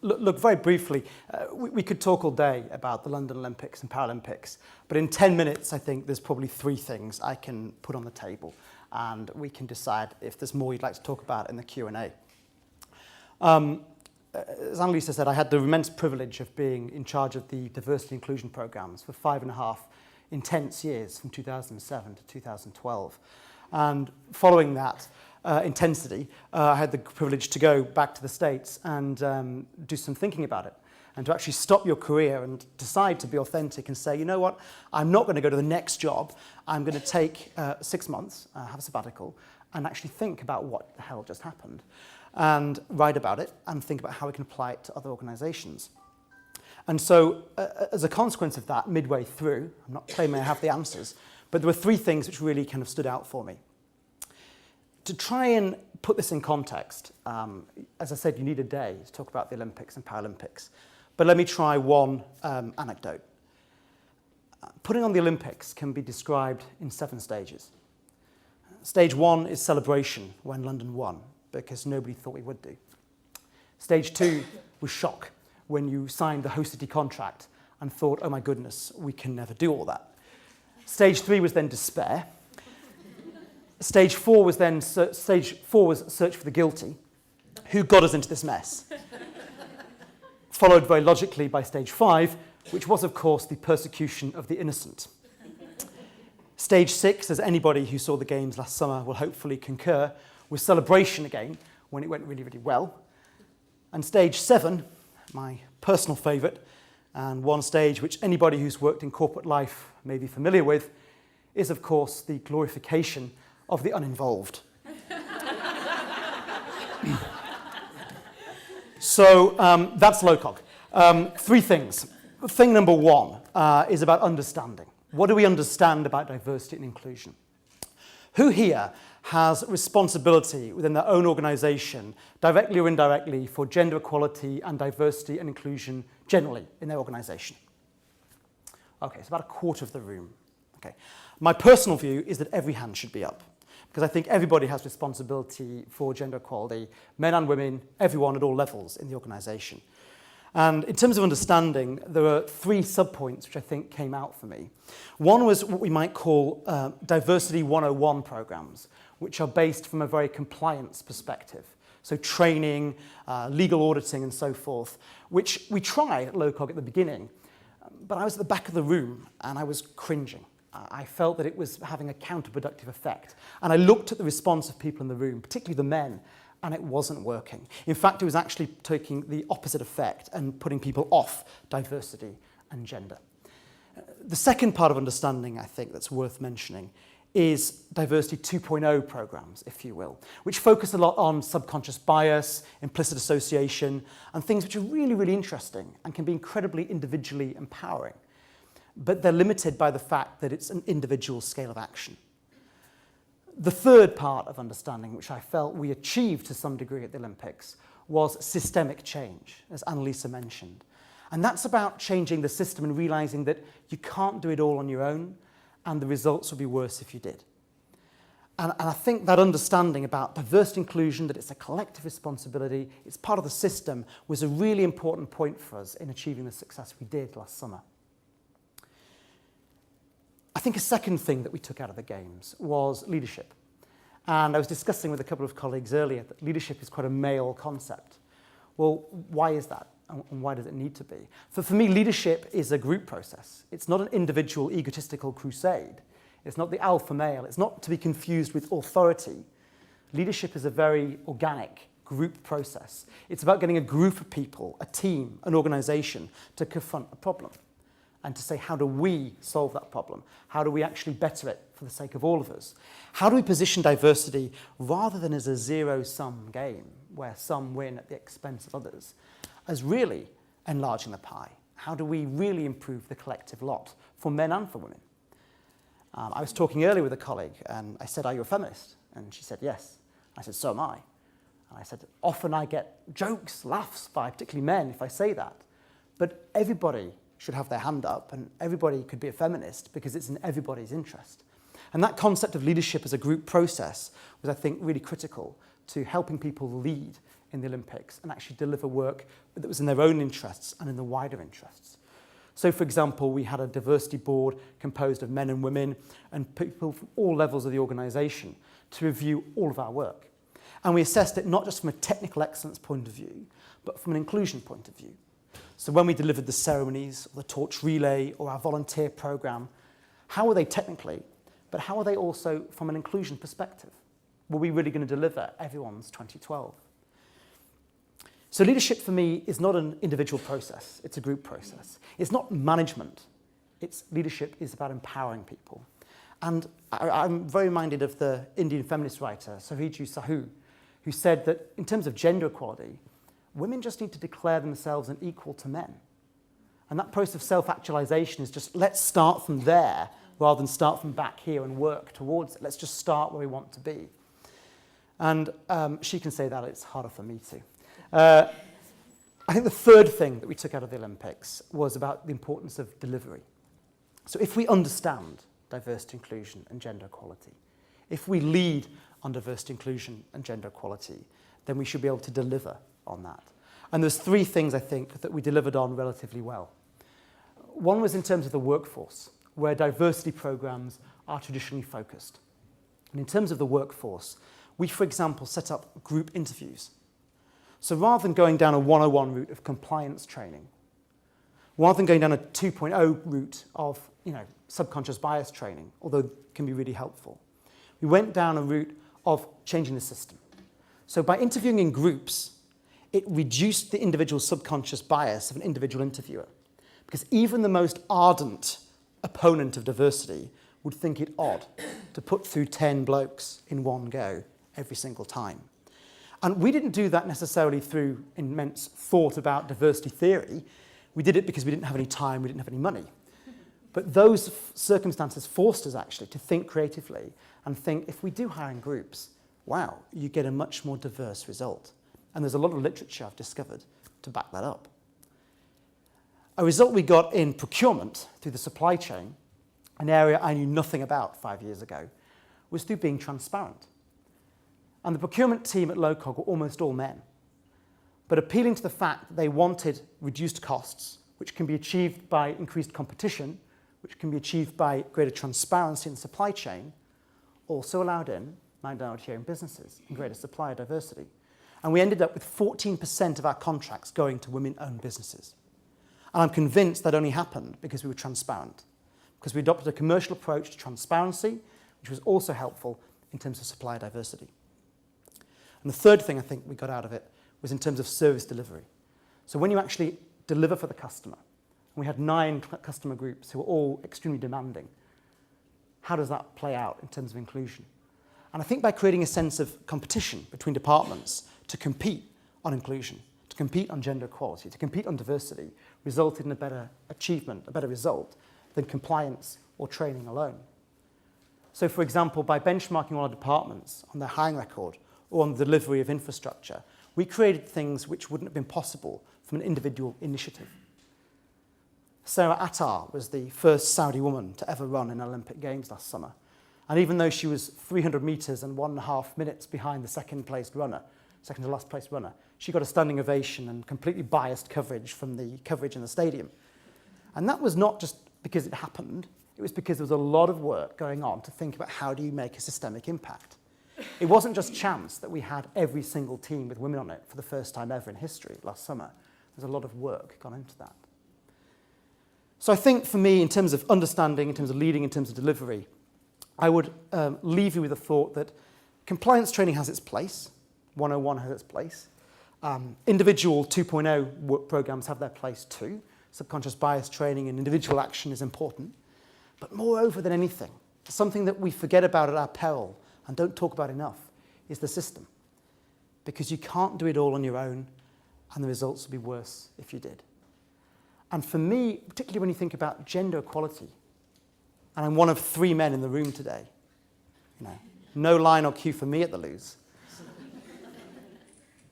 Look, very briefly, we could talk all day about the London Olympics and Paralympics, but in 10 minutes, I think there's probably 3 things I can put on the table, and we can decide if there's more you'd like to talk about in the Q&A. As Annalisa said, I had the immense privilege of being in charge of the diversity and inclusion programs for 5.5 intense years from 2007 to 2012. And following that intensity, I had the privilege to go back to the States and do some thinking about it, and to actually stop your career and decide to be authentic and say, you know what, I'm not going to go to the next job. I'm going to take 6 months, have a sabbatical, and actually think about what the hell just happened, and write about it and think about how we can apply it to other organizations. And so as a consequence of that, midway through, I'm not claiming I have the answers, but there were 3 things which really kind of stood out for me. To try and put this in context, as I said, you need a day to talk about the Olympics and Paralympics, but let me try one anecdote. Putting on the Olympics can be described in 7 stages. Stage 1 is celebration when London won, because nobody thought we would do. Stage 2 was shock, when you signed the host city contract and thought, oh my goodness, we can never do all that. Stage 3 was then despair. Stage 4 was search for the guilty. Who got us into this mess? Followed very logically by stage 5, which was of course the persecution of the innocent. Stage 6, as anybody who saw the games last summer will hopefully concur, was celebration again, when it went really, really well. And stage 7, my personal favourite, and one stage which anybody who's worked in corporate life may be familiar with, is of course the glorification of the uninvolved. So that's LOCOG. 3 things. Thing number 1 is about understanding. What do we understand about diversity and inclusion? Who here has responsibility within their own organisation, directly or indirectly, for gender equality and diversity and inclusion generally in their organisation? Okay, it's about a quarter of the room. Okay. My personal view is that every hand should be up, because I think everybody has responsibility for gender equality, men and women, everyone at all levels in the organisation. And in terms of understanding, there are 3 subpoints which I think came out for me. One was what we might call Diversity 101 programs, which are based from a very compliance perspective. So training, legal auditing and so forth, which we tried at LOCOG at the beginning, but I was at the back of the room and I was cringing. I felt that it was having a counterproductive effect. And I looked at the response of people in the room, particularly the men, and it wasn't working. In fact, it was actually taking the opposite effect and putting people off diversity and gender. The second part of understanding, I think, that's worth mentioning is Diversity 2.0 programs, if you will, which focus a lot on subconscious bias, implicit association, and things which are really, really interesting and can be incredibly individually empowering. But they're limited by the fact that it's an individual scale of action. The third part of understanding, which I felt we achieved to some degree at the Olympics, was systemic change, as Annalisa mentioned. And that's about changing the system and realising that you can't do it all on your own, and the results would be worse if you did. And I think that understanding about diversity inclusion, that it's a collective responsibility, it's part of the system, was a really important point for us in achieving the success we did last summer. I think a second thing that we took out of the Games was leadership. And I was discussing with a couple of colleagues earlier that leadership is quite a male concept. Well, why is that? And why does it need to be? For me, leadership is a group process. It's not an individual egotistical crusade. It's not the alpha male. It's not to be confused with authority. Leadership is a very organic group process. It's about getting a group of people, a team, an organisation to confront a problem and to say, how do we solve that problem? How do we actually better it for the sake of all of us? How do we position diversity rather than as a zero-sum game where some win at the expense of others, as really enlarging the pie? How do we really improve the collective lot for men and for women? I was talking earlier with a colleague and I said, are you a feminist? And she said, yes. I said, so am I. And I said, often I get jokes, laughs by particularly men if I say that. But everybody should have their hand up and everybody could be a feminist because it's in everybody's interest. And that concept of leadership as a group process was, I think, really critical to helping people lead in the Olympics and actually deliver work that was in their own interests and in the wider interests. So, for example, we had a diversity board composed of men and women and people from all levels of the organisation to review all of our work. And we assessed it not just from a technical excellence point of view, but from an inclusion point of view. So when we delivered the ceremonies, or the torch relay, or our volunteer programme, how were they technically, but how are they also from an inclusion perspective? Were we really going to deliver everyone's 2012? So leadership for me is not an individual process, it's a group process. It's not management, leadership is about empowering people. And I'm very minded of the Indian feminist writer, Sariju Sahu, who said that in terms of gender equality, women just need to declare themselves an equal to men. And that process of self-actualization is just, let's start from there rather than start from back here and work towards it. Let's just start where we want to be. And she can say that, it's harder for me to. I think the third thing that we took out of the Olympics was about the importance of delivery. So if we understand diversity, inclusion, and gender equality, if we lead on diversity, inclusion, and gender equality, then we should be able to deliver on that. And there's three things, I think, that we delivered on relatively well. One was in terms of the workforce, where diversity programs are traditionally focused. And in terms of the workforce, we, for example, set up group interviews. So rather than going down a 101 route of compliance training, rather than going down a 2.0 route of subconscious bias training, although it can be really helpful, we went down a route of changing the system. So by interviewing in groups, it reduced the individual subconscious bias of an individual interviewer. Because even the most ardent opponent of diversity would think it odd to put through 10 blokes in one go every single time. And we didn't do that necessarily through immense thought about diversity theory. We did it because we didn't have any time, we didn't have any money. But those circumstances forced us actually to think creatively and think, if we do hire in groups, wow, you get a much more diverse result. And there's a lot of literature I've discovered to back that up. A result we got in procurement through the supply chain, an area I knew nothing about 5 years ago, was through being transparent. And the procurement team at LOCOG were almost all men, but appealing to the fact that they wanted reduced costs, which can be achieved by increased competition, which can be achieved by greater transparency in the supply chain, also allowed in minority-owned businesses and greater supplier diversity. And we ended up with 14% of our contracts going to women-owned businesses. And I'm convinced that only happened because we were transparent, because we adopted a commercial approach to transparency, which was also helpful in terms of supplier diversity. And the third thing I think we got out of it was in terms of service delivery. So when you actually deliver for the customer, and we had 9 customer groups who were all extremely demanding, how does that play out in terms of inclusion? And I think by creating a sense of competition between departments to compete on inclusion, to compete on gender equality, to compete on diversity, resulted in a better achievement, a better result than compliance or training alone. So for example, by benchmarking all our departments on their hiring record or on the delivery of infrastructure, we created things which wouldn't have been possible from an individual initiative. Sarah Attar was the first Saudi woman to ever run in Olympic Games last summer. And even though she was 300 metres and 1.5 minutes behind the second to last placed runner, she got a standing ovation and completely biased coverage from the coverage in the stadium. And that was not just because it happened, it was because there was a lot of work going on to think about how do you make a systemic impact. It wasn't just chance that we had every single team with women on it for the first time ever in history last summer. There's a lot of work gone into that. So I think for me, in terms of understanding, in terms of leading, in terms of delivery, I would leave you with the thought that compliance training has its place, 101 has its place, individual 2.0 work programs have their place too, subconscious bias training and individual action is important, but moreover than anything, something that we forget about at our peril and don't talk about enough is the system. Because you can't do it all on your own, and the results will be worse if you did. And for me, particularly when you think about gender equality, and I'm one of 3 men in the room today, no line or cue for me at the Loos.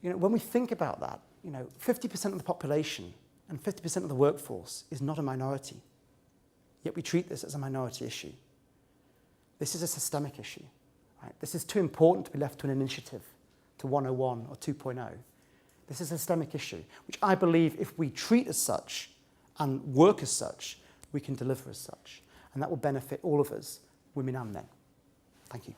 When we think about that, 50% of the population and 50% of the workforce is not a minority. Yet we treat this as a minority issue. This is a systemic issue. Right? This is too important to be left to an initiative, to 101 or 2.0. This is a systemic issue, which I believe if we treat as such and work as such, we can deliver as such. And that will benefit all of us, women and men. Thank you.